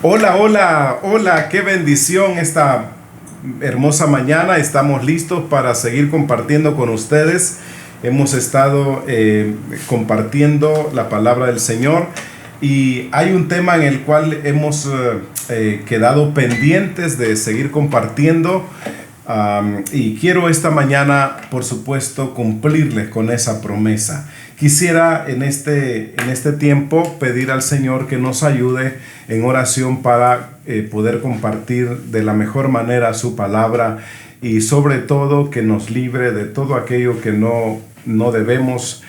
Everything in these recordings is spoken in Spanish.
Hola, hola, hola, qué bendición esta hermosa mañana. Estamos listos para seguir compartiendo con ustedes. Hemos estado compartiendo la palabra del Señor y hay un tema en el cual hemos quedado pendientes de seguir compartiendo. Y quiero esta mañana, por supuesto, cumplirles con esa promesa. Quisiera en este tiempo pedir al Señor que nos ayude en oración para poder compartir de la mejor manera su palabra y sobre todo que nos libre de todo aquello que no debemos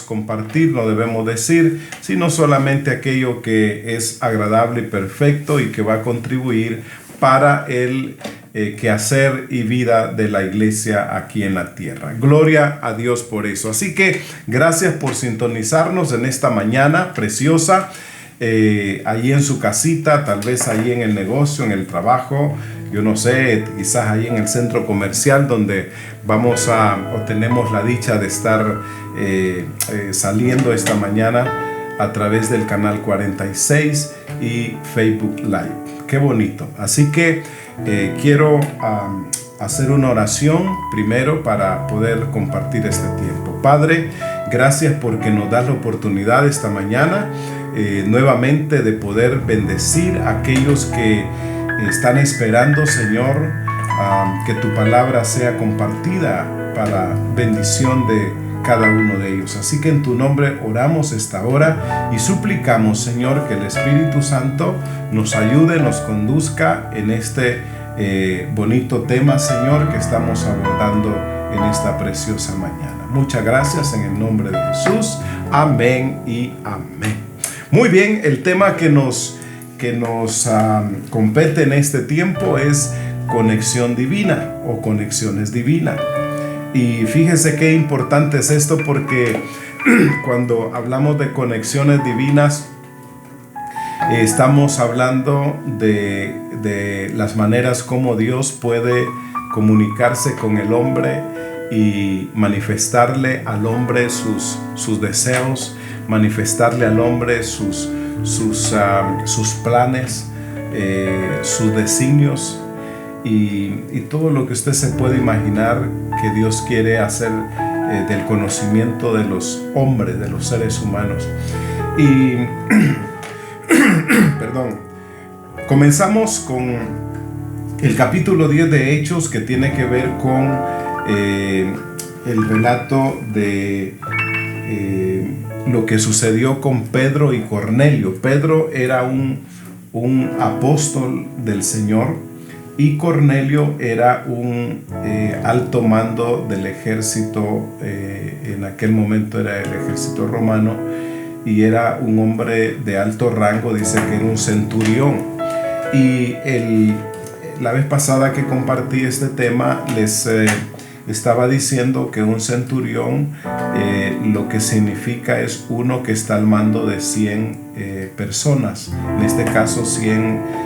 compartir, no debemos decir, sino solamente aquello que es agradable y perfecto y que va a contribuir para el quehacer y vida de la iglesia aquí en la tierra. Gloria a Dios por eso. Así que gracias por sintonizarnos en esta mañana preciosa, allí en su casita, tal vez allí en el negocio, en el trabajo, yo no sé, quizás ahí en el centro comercial donde tenemos la dicha de estar saliendo esta mañana a través del canal 46 y Facebook Live. Qué bonito. Así que quiero hacer una oración primero para poder compartir este tiempo. Padre, gracias porque nos das la oportunidad esta mañana nuevamente de poder bendecir a aquellos que están esperando, Señor, que tu palabra sea compartida para bendición de cada uno de ellos. Así que en tu nombre oramos esta hora y suplicamos, Señor, que el Espíritu Santo nos ayude, nos conduzca en este bonito tema, Señor, que estamos abordando en esta preciosa mañana. Muchas gracias en el nombre de Jesús. Amén y amén. Muy bien, el tema que nos compete en este tiempo es conexión divina o conexiones divinas. Y fíjese qué importante es esto, porque cuando hablamos de conexiones divinas, estamos hablando de las maneras como Dios puede comunicarse con el hombre y manifestarle al hombre sus deseos, manifestarle al hombre sus planes, sus designios. Y todo lo que usted se puede imaginar que Dios quiere hacer del conocimiento de los hombres, de los seres humanos. Y perdón, comenzamos con el capítulo 10 de Hechos, que tiene que ver con el relato de lo que sucedió con Pedro y Cornelio. Pedro era un apóstol del Señor, y Cornelio era un alto mando del ejército, en aquel momento era el ejército romano, y era un hombre de alto rango, dice que era un centurión. Y la vez pasada que compartí este tema, les estaba diciendo que un centurión lo que significa es uno que está al mando de 100 personas, en este caso 100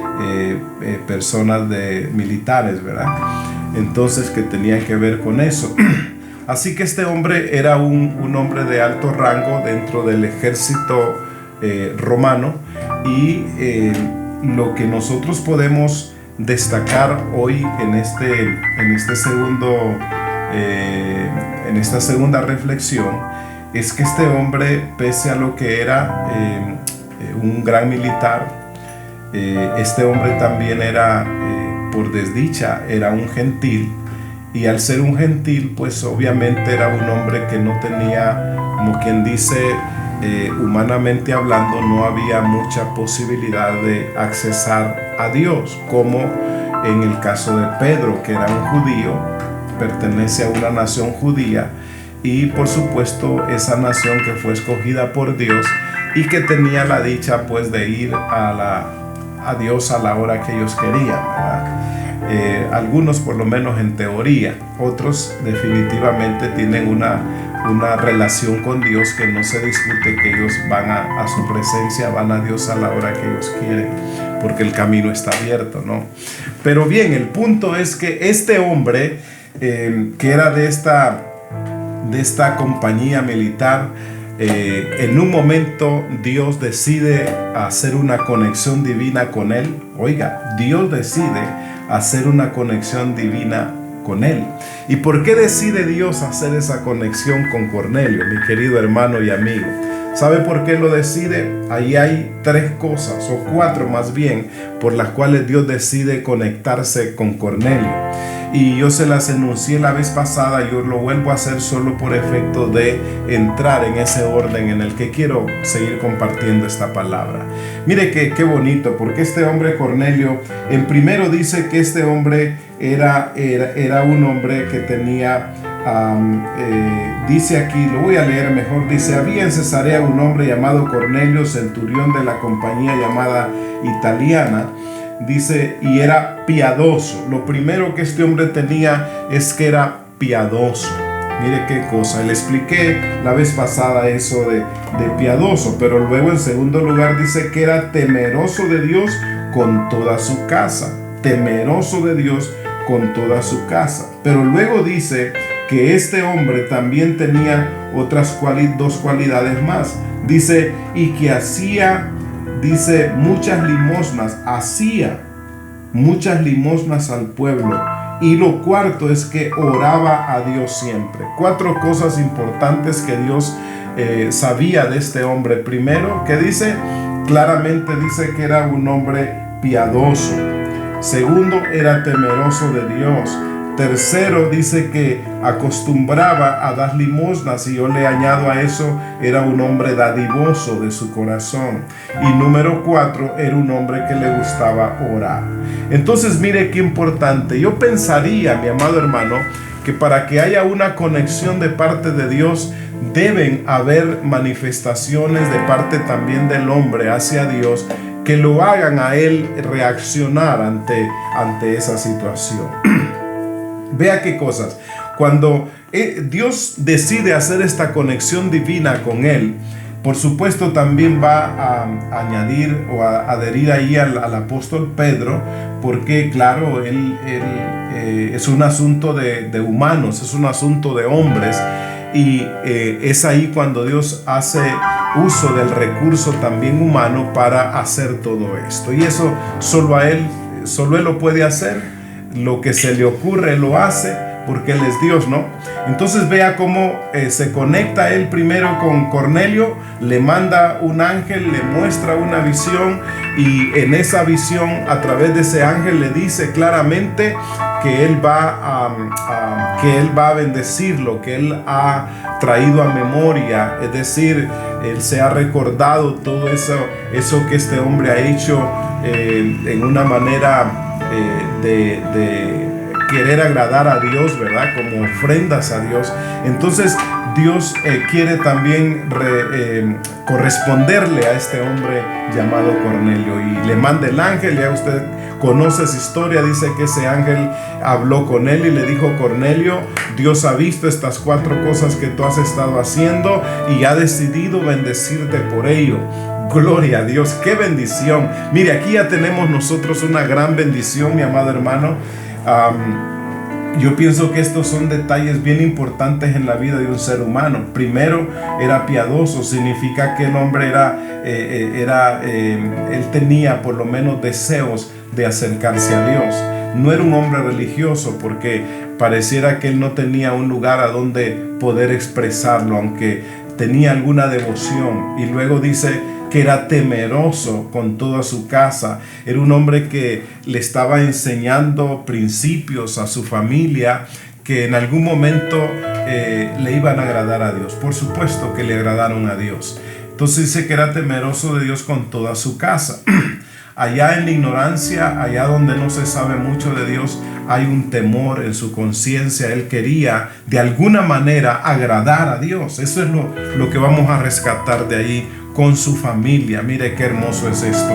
personas militares, ¿verdad? Entonces, que tenían que ver con eso. Así que este hombre era un hombre de alto rango dentro del ejército romano, y lo que nosotros podemos destacar hoy en esta segunda reflexión es que este hombre, pese a lo que era un gran militar, este hombre también era, por desdicha, era un gentil. Y al ser un gentil, pues obviamente era un hombre que no tenía, como quien dice, humanamente hablando, no había mucha posibilidad de accesar a Dios, como en el caso de Pedro, que era un judío, pertenece a una nación judía, y por supuesto esa nación que fue escogida por Dios y que tenía la dicha pues de ir a Dios a la hora que ellos querían, ¿verdad? Algunos por lo menos en teoría, otros definitivamente tienen una relación con Dios que no se discute, que ellos van a su presencia, van a Dios a la hora que ellos quieren, porque el camino está abierto, ¿no? Pero bien, el punto es que este hombre que era de esta compañía militar, en un momento Dios decide hacer una conexión divina con él. Oiga, Dios decide hacer una conexión divina con él. ¿Y por qué decide Dios hacer esa conexión con Cornelio, mi querido hermano y amigo? ¿Sabe por qué lo decide? Ahí hay 3 cosas, o 4 más bien, por las cuales Dios decide conectarse con Cornelio. Y yo se las enuncié la vez pasada, yo lo vuelvo a hacer solo por efecto de entrar en ese orden en el que quiero seguir compartiendo esta palabra. Mire qué bonito, porque este hombre Cornelio, en primero dice que este hombre era un hombre que tenía, dice aquí, lo voy a leer mejor, dice: había en Cesarea un hombre llamado Cornelio, centurión de la compañía llamada Italiana. Dice, y era piadoso. Lo primero que este hombre tenía es que era piadoso. Mire qué cosa. Le expliqué la vez pasada eso de piadoso, pero luego en segundo lugar dice que era temeroso de Dios con toda su casa. Temeroso de Dios con toda su casa. Pero luego dice que este hombre también tenía otras 2 cualidades más. Dice, y que hacía muchas limosnas al pueblo. Y lo cuarto es que oraba a Dios siempre. 4 cosas importantes que Dios sabía de este hombre. Primero, que claramente dice que era un hombre piadoso. Segundo, era temeroso de Dios. Tercero, dice que acostumbraba a dar limosnas, y yo le añado a eso, era un hombre dadivoso de su corazón. Y número 4, era un hombre que le gustaba orar. Entonces mire qué importante. Yo pensaría, mi amado hermano, que para que haya una conexión de parte de Dios, deben haber manifestaciones de parte también del hombre hacia Dios que lo hagan a él reaccionar ante esa situación. Vea qué cosas. Cuando Dios decide hacer esta conexión divina con él, por supuesto también va a añadir o a adherir ahí al apóstol Pedro, porque claro, él es un asunto de humanos, es un asunto de hombres, y es ahí cuando Dios hace uso del recurso también humano para hacer todo esto. Y eso solo él lo puede hacer. Lo que se le ocurre lo hace, porque Él es Dios, ¿no? Entonces vea cómo se conecta él primero con Cornelio, le manda un ángel, le muestra una visión, y en esa visión, a través de ese ángel, le dice claramente que él va a bendecirlo, que él ha traído a memoria, es decir, él se ha recordado todo eso que este hombre ha hecho en una manera de querer agradar a Dios, ¿verdad? Como ofrendas a Dios. Entonces Dios quiere también corresponderle a este hombre llamado Cornelio, y le manda el ángel. Ya usted conoce esa historia. Dice que ese ángel habló con él y le dijo: Cornelio, Dios ha visto estas 4 cosas que tú has estado haciendo y ha decidido bendecirte por ello. Gloria a Dios, qué bendición. Mire, aquí ya tenemos nosotros una gran bendición, mi amado hermano. Yo pienso que estos son detalles bien importantes en la vida de un ser humano. Primero, era piadoso, significa que el hombre él tenía por lo menos deseos de acercarse a Dios. No era un hombre religioso, porque pareciera que él no tenía un lugar a donde poder expresarlo, aunque tenía alguna devoción. Y luego dice que era temeroso con toda su casa. Era un hombre que le estaba enseñando principios a su familia que en algún momento le iban a agradar a Dios. Por supuesto que le agradaron a Dios. Entonces dice que era temeroso de Dios con toda su casa. Allá en la ignorancia, allá donde no se sabe mucho de Dios, hay un temor en su conciencia. Él quería de alguna manera agradar a Dios. Eso es lo que vamos a rescatar de ahí con su familia. Mire qué hermoso es esto.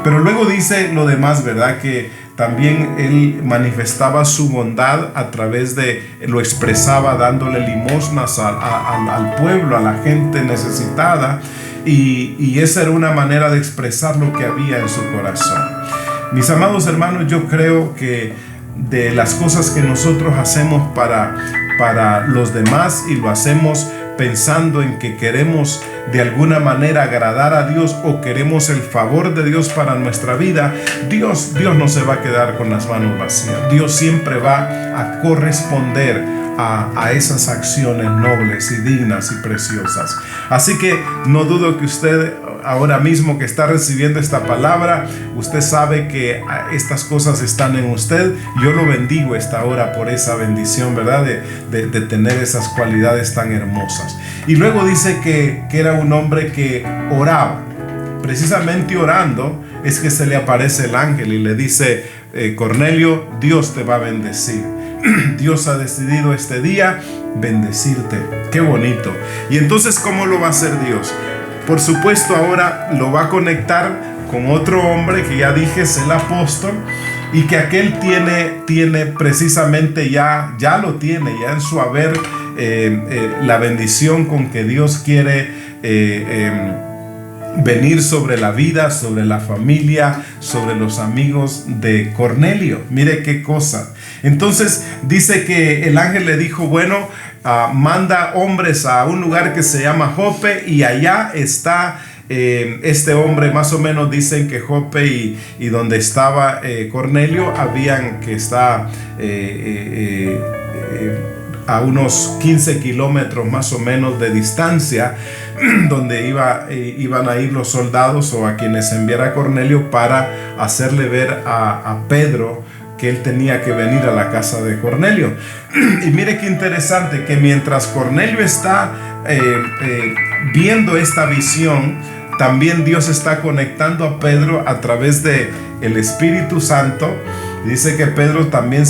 Pero luego dice lo demás, ¿verdad? Que también él manifestaba su bondad a través lo expresaba dándole limosnas al pueblo, a la gente necesitada. Y esa era una manera de expresar lo que había en su corazón. Mis amados hermanos, yo creo que de las cosas que nosotros hacemos para los demás, y lo hacemos pensando en que queremos de alguna manera agradar a Dios o queremos el favor de Dios para nuestra vida, Dios no se va a quedar con las manos vacías. Dios siempre va a corresponder a esas acciones nobles y dignas y preciosas. Así que no dudo que usted ahora mismo que está recibiendo esta palabra, usted sabe que estas cosas están en usted. Yo lo bendigo esta hora por esa bendición, ¿verdad? De tener esas cualidades tan hermosas. Y luego dice que era un hombre que oraba. Precisamente orando es que se le aparece el ángel y le dice: Cornelio, Dios te va a bendecir. Dios ha decidido este día bendecirte. Qué bonito. Y entonces, ¿cómo lo va a hacer Dios? Por supuesto, ahora lo va a conectar con otro hombre que ya dije es el apóstol, y que aquel tiene precisamente ya lo tiene ya en su haber la bendición con que Dios quiere venir sobre la vida, sobre la familia, sobre los amigos de Cornelio. Mire qué cosa. Entonces dice que el ángel le dijo: bueno, manda hombres a un lugar que se llama Jope, y allá está este hombre. Más o menos dicen que Jope y donde estaba Cornelio habían que está a unos 15 kilómetros más o menos de distancia, donde iban a ir los soldados o a quienes enviara Cornelio para hacerle ver a Pedro que él tenía que venir a la casa de Cornelio. Y mire qué interesante, que mientras Cornelio está viendo esta visión, también Dios está conectando a Pedro a través de el Espíritu Santo. Dice que Pedro también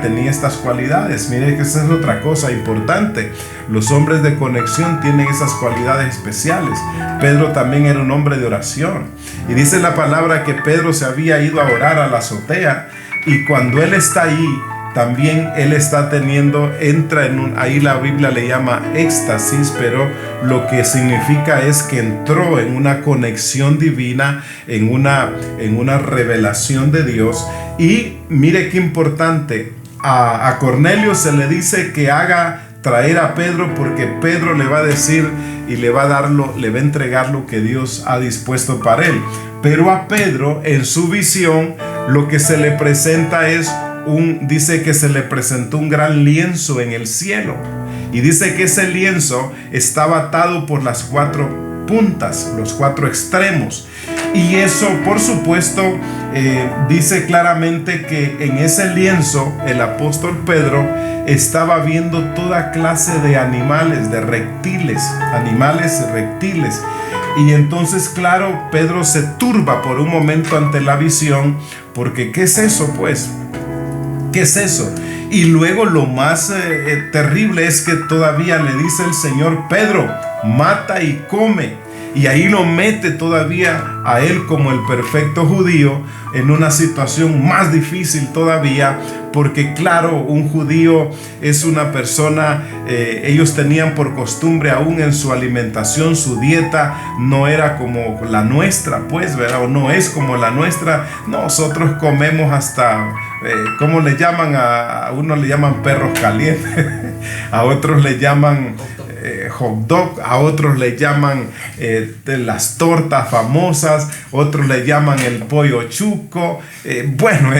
tenía estas cualidades. Mire que esa es otra cosa importante. Los hombres de conexión tienen esas cualidades especiales. Pedro también era un hombre de oración. Y dice la palabra que Pedro se había ido a orar a la azotea, y cuando él está ahí, también él está ahí la Biblia le llama éxtasis, pero lo que significa es que entró en una conexión divina, en una revelación de Dios. Y mire qué importante, a Cornelio se le dice que haga traer a Pedro, porque Pedro le va a decir y le va a entregar lo que Dios ha dispuesto para él. Pero a Pedro, en su visión, lo que se le presenta es dice que se le presentó un gran lienzo en el cielo, y dice que ese lienzo estaba atado por las 4 puntas, los 4 extremos. Y eso, por supuesto, dice claramente que en ese lienzo el apóstol Pedro estaba viendo toda clase de animales, de animales reptiles. Y entonces, claro, Pedro se turba por un momento ante la visión, porque ¿qué es eso, pues? ¿Qué es eso? Y luego lo más terrible es que todavía le dice el Señor: Pedro, mata y come. Y ahí lo mete todavía a él como el perfecto judío en una situación más difícil todavía, porque claro, un judío es una persona, ellos tenían por costumbre, aún en su alimentación, su dieta no era como la nuestra, pues, ¿verdad? O no es como la nuestra. Nosotros comemos hasta, ¿cómo le llaman? A unos le llaman perros calientes, a otros le llaman hot dog, a otros le llaman las tortas famosas, otros le llaman el pollo chuco. Bueno,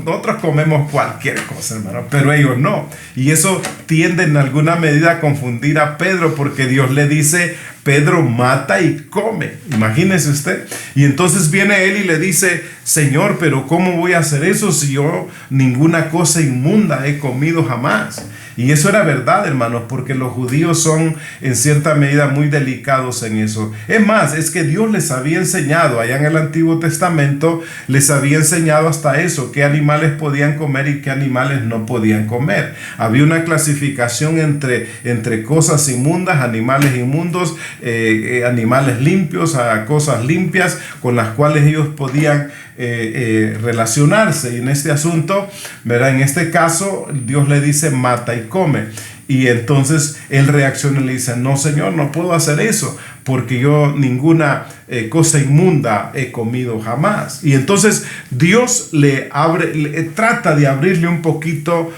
nosotros comemos cualquier cosa, hermano, pero ellos no. Y eso tiende en alguna medida a confundir a Pedro, porque Dios le dice: Pedro, mata y come. Imagínese usted. Y entonces viene él y le dice: Señor, pero ¿cómo voy a hacer eso si yo ninguna cosa inmunda he comido jamás? Y eso era verdad, hermanos, porque los judíos son en cierta medida muy delicados en eso. Es más, es que Dios les había enseñado, allá en el Antiguo Testamento, les había enseñado hasta eso, qué animales podían comer y qué animales no podían comer. Había una clasificación entre cosas inmundas, animales inmundos, animales limpios, a cosas limpias con las cuales ellos podían relacionarse. Y en este asunto, ¿verdad? En este caso, Dios le dice: mata y come. Y entonces él reacciona y le dice: no, Señor, no puedo hacer eso, porque yo ninguna cosa inmunda he comido jamás. Y entonces Dios trata de abrirle un poquito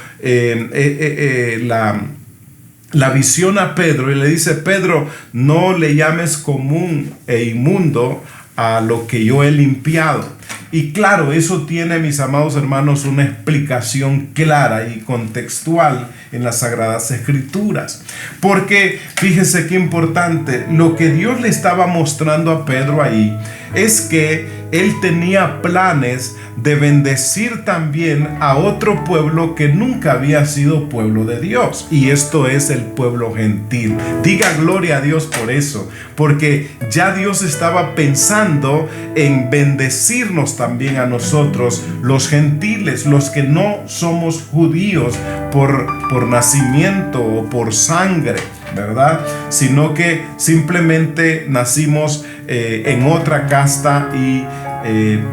la visión a Pedro y le dice: Pedro, no le llames común e inmundo a lo que yo he limpiado. Y claro, eso tiene, mis amados hermanos, una explicación clara y contextual en las Sagradas Escrituras. Porque fíjese qué importante, lo que Dios le estaba mostrando a Pedro ahí es que él tenía planes de bendecir también a otro pueblo que nunca había sido pueblo de Dios, y esto es el pueblo gentil. Diga gloria a Dios por eso, porque ya Dios estaba pensando en bendecirnos también a nosotros, los gentiles, los que no somos judíos por nacimiento o por sangre, ¿verdad? Sino que simplemente nacimos en otra casta y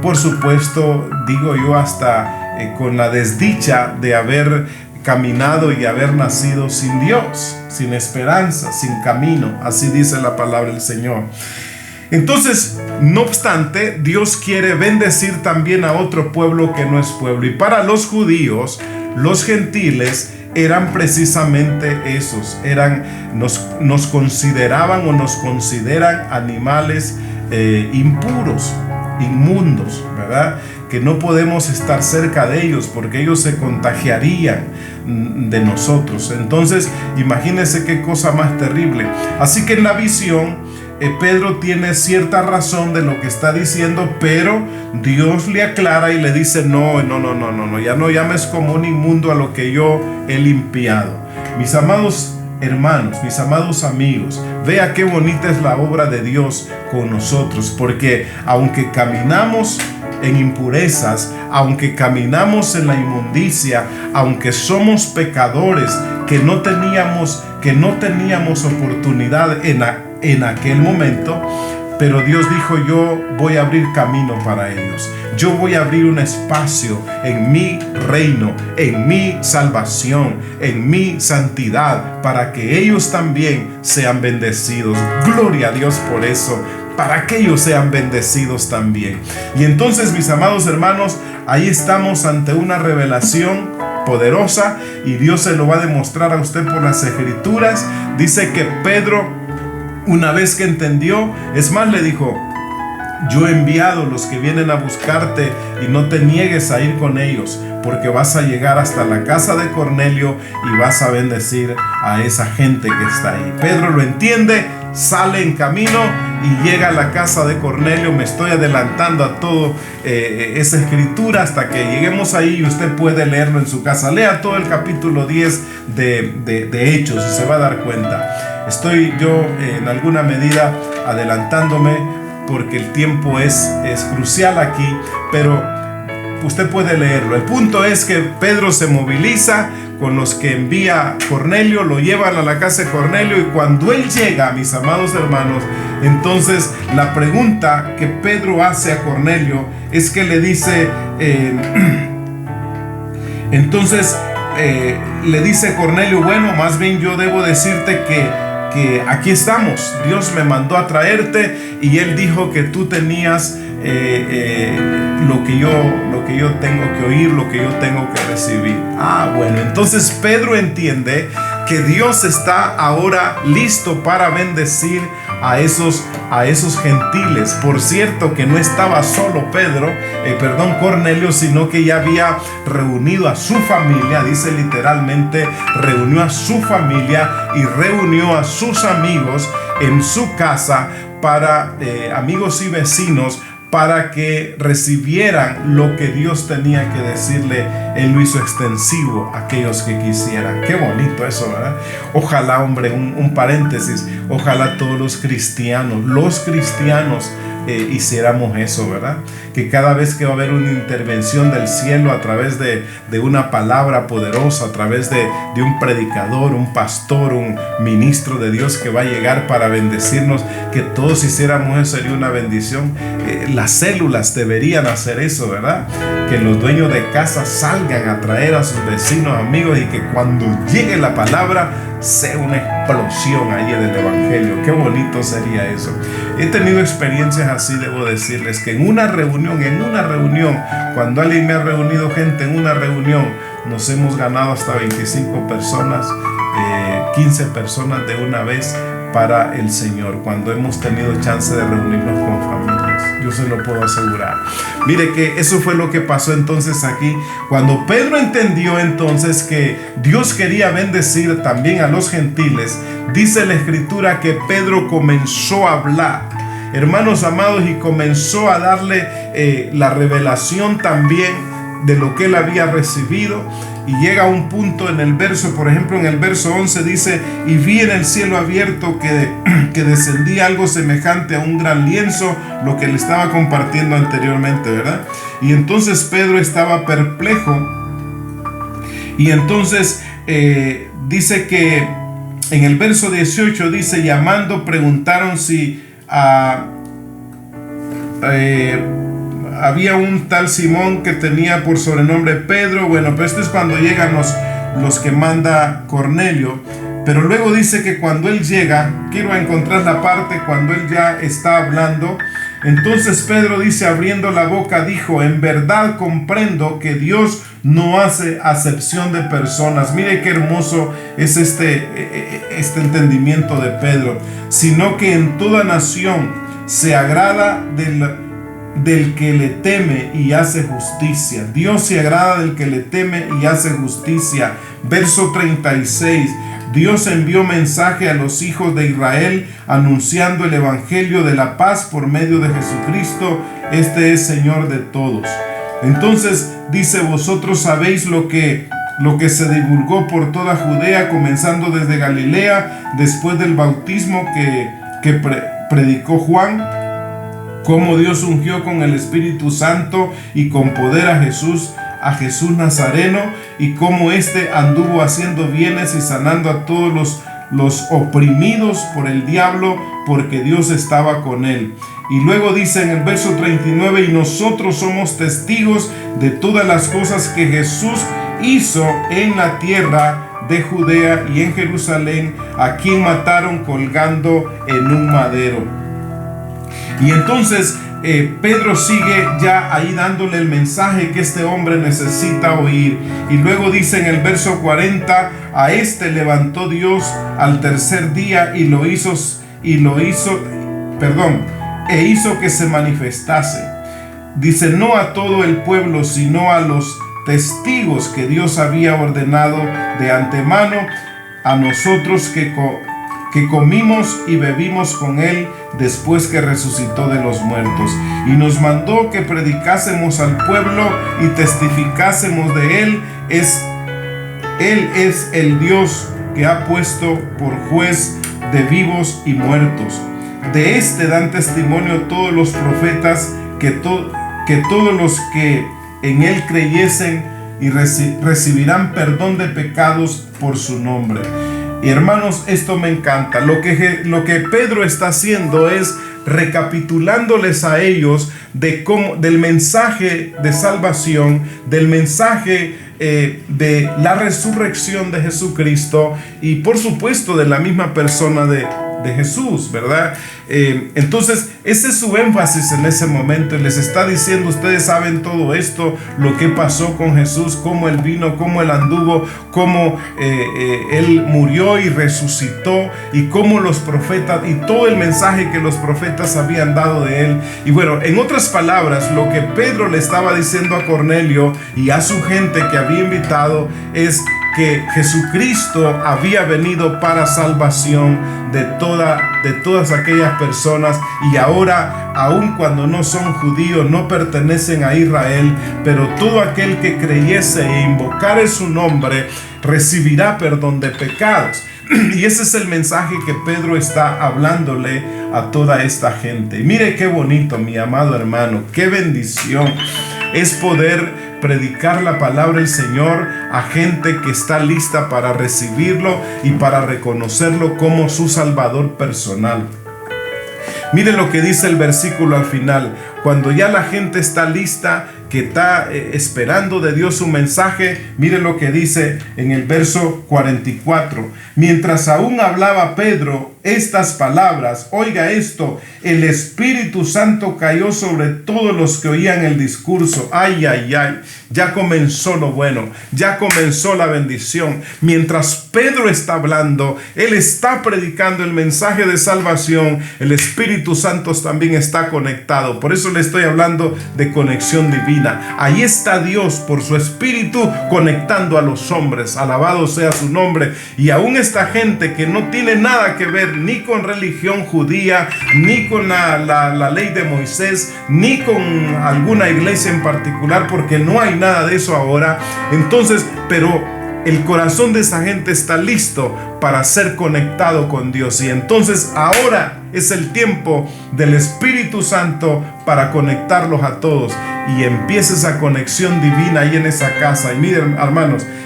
por supuesto, digo yo, hasta con la desdicha de haber caminado y haber nacido sin Dios, sin esperanza, sin camino. Así dice la palabra del Señor. Entonces, no obstante, Dios quiere bendecir también a otro pueblo que no es pueblo. Y para los judíos, los gentiles eran precisamente esos. Nos consideraban o nos consideran animales impuros, inmundos, ¿verdad? Que no podemos estar cerca de ellos porque ellos se contagiarían de nosotros. Entonces, imagínense qué cosa más terrible. Así que en la visión, Pedro tiene cierta razón de lo que está diciendo, pero Dios le aclara y le dice: no, ya no llames como un inmundo a lo que yo he limpiado. Mis amados hermanos, mis amados amigos, vea qué bonita es la obra de Dios con nosotros, porque aunque caminamos en impurezas, aunque caminamos en la inmundicia, aunque somos pecadores que no teníamos oportunidad en aquel momento, pero Dios dijo: yo voy a abrir camino para ellos. Yo voy a abrir un espacio en mi reino, en mi salvación, en mi santidad, para que ellos también sean bendecidos. Gloria a Dios por eso, para que ellos sean bendecidos también. Y entonces, mis amados hermanos, ahí estamos ante una revelación poderosa y Dios se lo va a demostrar a usted por las Escrituras. Dice que Pedro, una vez que entendió, es más, le dijo: yo he enviado los que vienen a buscarte y no te niegues a ir con ellos, porque vas a llegar hasta la casa de Cornelio y vas a bendecir a esa gente que está ahí. Pedro lo entiende, sale en camino y llega a la casa de Cornelio. Me estoy adelantando a todo esa escritura hasta que lleguemos ahí y usted puede leerlo en su casa. Lea todo el capítulo 10 de Hechos y se va a dar cuenta. Estoy yo en alguna medida adelantándome porque el tiempo es crucial aquí, pero usted puede leerlo. El punto es que Pedro se moviliza con los que envía Cornelio, lo llevan a la casa de Cornelio, y cuando él llega, mis amados hermanos, entonces la pregunta que Pedro hace a Cornelio es que le dice, le dice Cornelio: bueno, más bien yo debo decirte que aquí estamos, Dios me mandó a traerte, y él dijo que tú tenías lo que yo tengo que oír, lo que yo tengo que recibir. Bueno, entonces Pedro entiende que Dios está ahora listo para bendecir a esos gentiles. Por cierto, que no estaba solo Cornelio, sino que ya había reunido a su familia. Dice literalmente, reunió a su familia y reunió a sus amigos en su casa, para amigos y vecinos, para que recibieran lo que Dios tenía que decirle. Él lo hizo extensivo a aquellos que quisieran. Qué bonito eso, ¿verdad? Ojalá, hombre, un paréntesis, ojalá todos los cristianos hiciéramos eso, ¿verdad? Que cada vez que va a haber una intervención del cielo a través de una palabra poderosa, a través de un predicador, un pastor, un ministro de Dios que va a llegar para bendecirnos, que todos hiciéramos eso, sería una bendición. Las células deberían hacer eso, ¿verdad? Que los dueños de casa salgan a traer a sus vecinos, amigos, y que cuando llegue la palabra sea una explosión ahí en el evangelio. Qué bonito sería eso. He tenido experiencias así, debo decirles, que en una reunión, cuando alguien me ha reunido gente en una reunión, nos hemos ganado hasta 25 personas 15 personas de una vez para el Señor, cuando hemos tenido chance de reunirnos con familias. Yo se lo puedo asegurar. Mire que eso fue lo que pasó entonces aquí. Cuando Pedro entendió entonces que Dios quería bendecir también a los gentiles, dice la Escritura que Pedro comenzó a hablar, hermanos amados, y comenzó a darle la revelación también de lo que él había recibido. Y llega a un punto en el verso, por ejemplo en el verso 11 dice: y vi en el cielo abierto que descendía algo semejante a un gran lienzo, lo que le estaba compartiendo anteriormente, ¿verdad? Y entonces Pedro estaba perplejo, y entonces dice que en el verso 18 dice: llamando preguntaron si había un tal Simón que tenía por sobrenombre Pedro. Bueno, pero esto es cuando llegan los que manda Cornelio. Pero luego dice que cuando él llega, quiero encontrar la parte cuando él ya está hablando. Entonces Pedro dice, abriendo la boca, dijo: en verdad comprendo que Dios no hace acepción de personas. Mire qué hermoso es este entendimiento de Pedro. Sino que en toda nación se agrada del que le teme y hace justicia. Dios se agrada del que le teme y hace justicia. Verso 36. Dios envió mensaje a los hijos de Israel anunciando el evangelio de la paz por medio de Jesucristo. Este es Señor de todos. Entonces dice: vosotros sabéis lo que se divulgó por toda Judea, comenzando desde Galilea, después del bautismo que predicó Juan, cómo Dios ungió con el Espíritu Santo y con poder a Jesús Nazareno, y cómo éste anduvo haciendo bienes y sanando a todos los oprimidos por el diablo, porque Dios estaba con él. Y luego dice en el verso 39: y nosotros somos testigos de todas las cosas que Jesús hizo en la tierra de Judea y en Jerusalén, a quien mataron colgando en un madero. Y entonces Pedro sigue ya ahí dándole el mensaje que este hombre necesita oír. Y luego dice en el verso 40: a este levantó Dios al tercer día e hizo que se manifestase. Dice: no a todo el pueblo, sino a los testigos que Dios había ordenado de antemano, a nosotros que comimos y bebimos con él después que resucitó de los muertos, y nos mandó que predicásemos al pueblo y testificásemos de él. Él es el Dios que ha puesto por juez de vivos y muertos. De este dan testimonio todos los profetas, que todos los que en él creyesen y recibirán perdón de pecados por su nombre. Y hermanos, esto me encanta. Lo que Pedro está haciendo es recapitulándoles a ellos del mensaje de salvación, del mensaje de la resurrección de Jesucristo, y por supuesto de la misma persona de Jesús, ¿verdad? Entonces ese es su énfasis en ese momento. Les está diciendo: ustedes saben todo esto, lo que pasó con Jesús, cómo él vino, cómo él anduvo, cómo él murió y resucitó, y cómo los profetas, y todo el mensaje que los profetas habían dado de él. Y bueno, en otras palabras, lo que Pedro le estaba diciendo a Cornelio y a su gente que había invitado es que Jesucristo había venido para salvación de todas aquellas personas, y ahora, aun cuando no son judíos, no pertenecen a Israel, pero todo aquel que creyese e invocare su nombre recibirá perdón de pecados. Y ese es el mensaje que Pedro está hablándole a toda esta gente. Y mire qué bonito, mi amado hermano, qué bendición es poder predicar la palabra del Señor a gente que está lista para recibirlo y para reconocerlo como su Salvador personal. Miren lo que dice el versículo al final. Cuando ya la gente está lista, que está esperando de Dios un mensaje, miren lo que dice en el verso 44. Mientras aún hablaba Pedro, estas palabras, oiga esto, el Espíritu Santo cayó sobre todos los que oían el discurso. Ay, ay, ay, ya comenzó lo bueno, ya comenzó la bendición. Mientras Pedro está hablando, él está predicando el mensaje de salvación, el Espíritu Santo también está conectado. Por eso le estoy hablando de conexión divina. Ahí está Dios por su Espíritu conectando a los hombres. Alabado sea su nombre. Y aún esta gente que no tiene nada que ver ni con religión judía, ni con la ley de Moisés, ni con alguna iglesia en particular, porque no hay nada de eso ahora. Entonces, pero el corazón de esa gente está listo para ser conectado con Dios. Y entonces ahora es el tiempo del Espíritu Santo para conectarlos a todos. Y empieza esa conexión divina ahí en esa casa. Y miren,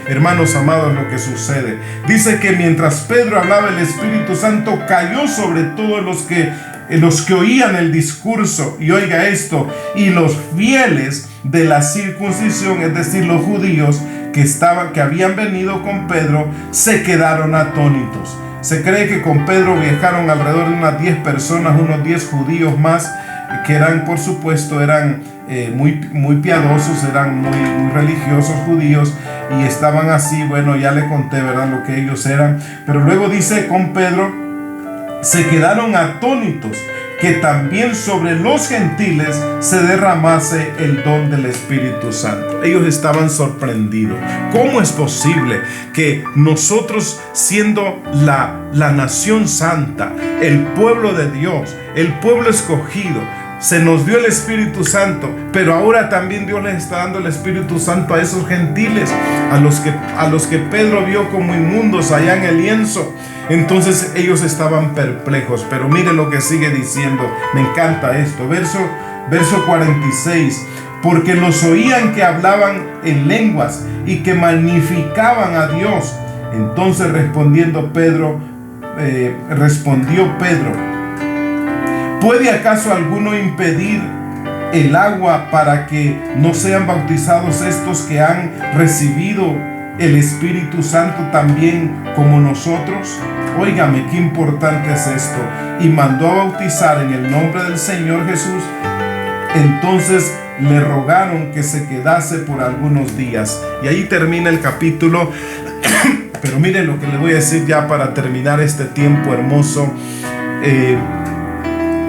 hermanos amados, lo que sucede. Dice que mientras Pedro hablaba, el Espíritu Santo cayó sobre todos los que oían el discurso. Y oiga esto, y los fieles de la circuncisión, es decir, los judíos que habían venido con Pedro, se quedaron atónitos. Se cree que con Pedro viajaron alrededor de unas 10 personas, unos 10 judíos más, que eran, por supuesto, muy piadosos, eran muy religiosos judíos, y estaban así, bueno, ya le conté, ¿verdad?, lo que ellos eran. Pero luego dice, con Pedro se quedaron atónitos, que también sobre los gentiles se derramase el don del Espíritu Santo. Ellos estaban sorprendidos. ¿Cómo es posible que nosotros, siendo la nación santa, el pueblo de Dios, el pueblo escogido, se nos dio el Espíritu Santo, pero ahora también Dios les está dando el Espíritu Santo a esos gentiles, a los que Pedro vio como inmundos allá en el lienzo? Entonces ellos estaban perplejos. Pero mire lo que sigue diciendo. Me encanta esto. Verso 46. Porque los oían que hablaban en lenguas y que magnificaban a Dios. Entonces respondió Pedro, ¿puede acaso alguno impedir el agua para que no sean bautizados estos que han recibido el Espíritu Santo también como nosotros? Óigame, qué importante es esto. Y mandó a bautizar en el nombre del Señor Jesús. Entonces le rogaron que se quedase por algunos días. Y ahí termina el capítulo. Pero miren lo que le voy a decir ya para terminar este tiempo hermoso.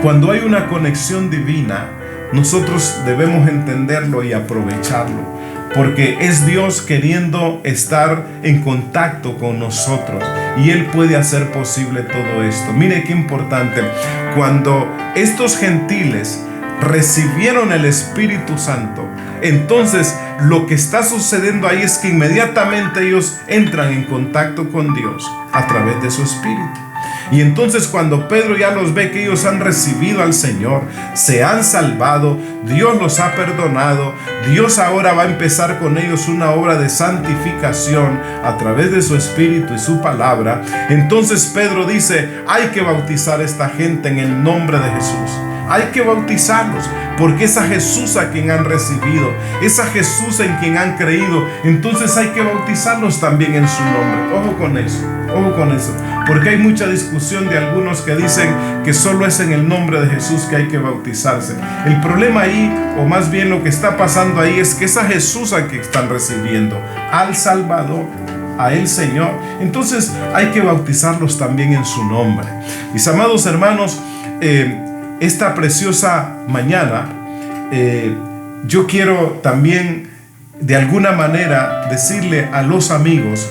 Cuando hay una conexión divina, nosotros debemos entenderlo y aprovecharlo, porque es Dios queriendo estar en contacto con nosotros, y Él puede hacer posible todo esto. Mire qué importante. Cuando estos gentiles recibieron el Espíritu Santo, entonces lo que está sucediendo ahí es que inmediatamente ellos entran en contacto con Dios a través de su Espíritu. Y entonces cuando Pedro ya los ve que ellos han recibido al Señor, se han salvado, Dios los ha perdonado, Dios ahora va a empezar con ellos una obra de santificación a través de su Espíritu y su palabra. Entonces Pedro dice, hay que bautizar a esta gente en el nombre de Jesús. Hay que bautizarlos, porque es a Jesús a quien han recibido, es a Jesús en quien han creído. Entonces hay que bautizarlos también en su nombre. Ojo con eso, porque hay mucha discusión de algunos que dicen que solo es en el nombre de Jesús que hay que bautizarse. El problema ahí, o más bien lo que está pasando ahí, es que es a Jesús a quien están recibiendo, al Salvador, a el Señor. Entonces hay que bautizarlos también en su nombre. Mis amados hermanos, esta preciosa mañana, yo quiero también de alguna manera decirle a los amigos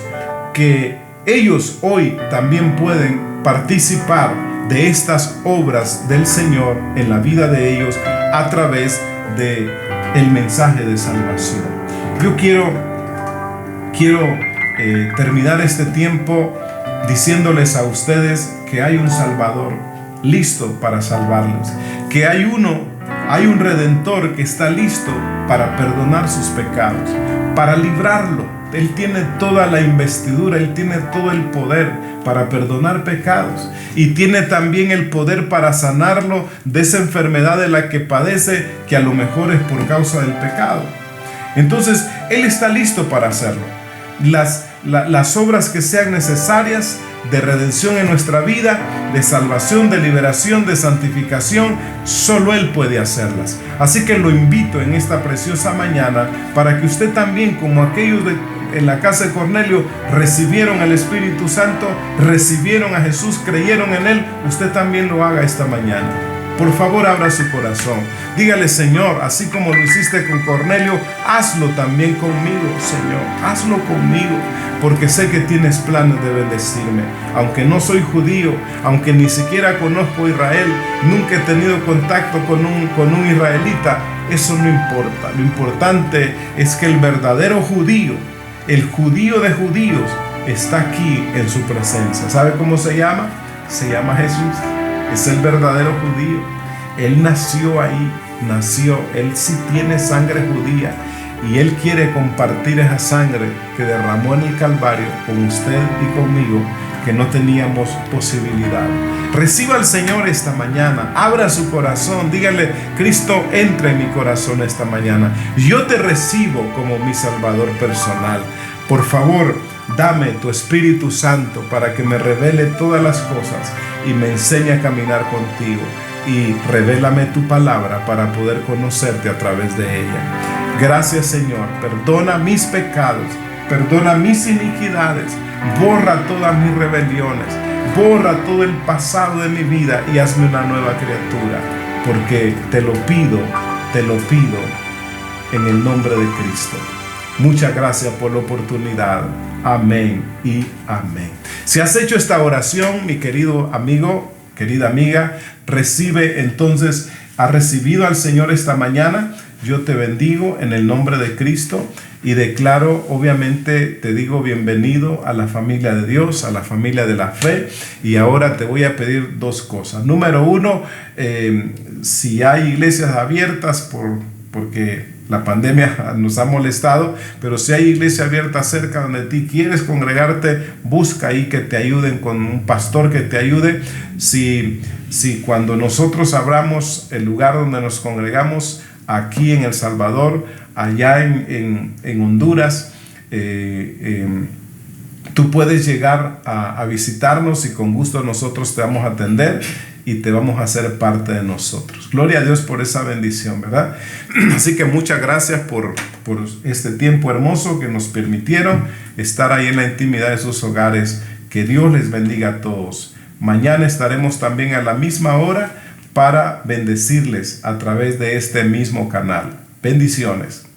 que ellos hoy también pueden participar de estas obras del Señor en la vida de ellos a través de el mensaje de salvación. Yo quiero terminar este tiempo diciéndoles a ustedes que hay un Salvador listo para salvarlos, que hay un Redentor que está listo para perdonar sus pecados, para librarlo. Él tiene toda la investidura, Él tiene todo el poder para perdonar pecados, y tiene también el poder para sanarlo de esa enfermedad de la que padece, que a lo mejor es por causa del pecado. Entonces Él está listo para hacerlo. Las obras que sean necesarias de redención en nuestra vida, de salvación, de liberación, de santificación. Solo Él puede hacerlas. Así que lo invito en esta preciosa mañana para que usted también, como aquellos en la casa de Cornelio, recibieron el Espíritu Santo, recibieron a Jesús, creyeron en Él, usted también lo haga esta mañana. Por favor, abra su corazón. Dígale: Señor, así como lo hiciste con Cornelio, hazlo también conmigo, Señor. Hazlo conmigo, porque sé que tienes planes de bendecirme. Aunque no soy judío, aunque ni siquiera conozco a Israel, nunca he tenido contacto con un israelita, eso no importa. Lo importante es que el verdadero judío, el judío de judíos, está aquí en su presencia. ¿Sabe cómo se llama? Se llama Jesús. Es el verdadero judío. Él nació ahí, Él sí tiene sangre judía, y Él quiere compartir esa sangre que derramó en el Calvario con usted y conmigo, que no teníamos posibilidad. Reciba al Señor esta mañana, abra su corazón, dígale: Cristo, entra en mi corazón esta mañana. Yo te recibo como mi Salvador personal. Por favor, dame tu Espíritu Santo para que me revele todas las cosas y me enseñe a caminar contigo. Y revélame tu palabra para poder conocerte a través de ella. Gracias, Señor. Perdona mis pecados, perdona mis iniquidades, borra todas mis rebeliones, borra todo el pasado de mi vida y hazme una nueva criatura, porque te lo pido en el nombre de Cristo. Muchas gracias por la oportunidad. Amén y amén. Si has hecho esta oración, mi querido amigo, querida amiga, has recibido al Señor esta mañana. Yo te bendigo en el nombre de Cristo y declaro, obviamente, te digo bienvenido a la familia de Dios, a la familia de la fe. Y ahora te voy a pedir dos cosas. Número uno, si hay iglesias abiertas, porque la pandemia nos ha molestado, pero si hay iglesia abierta cerca donde ti quieres congregarte, busca ahí que te ayuden, con un pastor que te ayude. Si cuando nosotros abramos el lugar donde nos congregamos, aquí en El Salvador, allá en Honduras, tú puedes llegar a visitarnos, y con gusto nosotros te vamos a atender y te vamos a hacer parte de nosotros. Gloria a Dios por esa bendición, ¿verdad? Así que muchas gracias por este tiempo hermoso que nos permitieron estar ahí en la intimidad de sus hogares. Que Dios les bendiga a todos. Mañana estaremos también a la misma hora para bendecirles a través de este mismo canal. Bendiciones.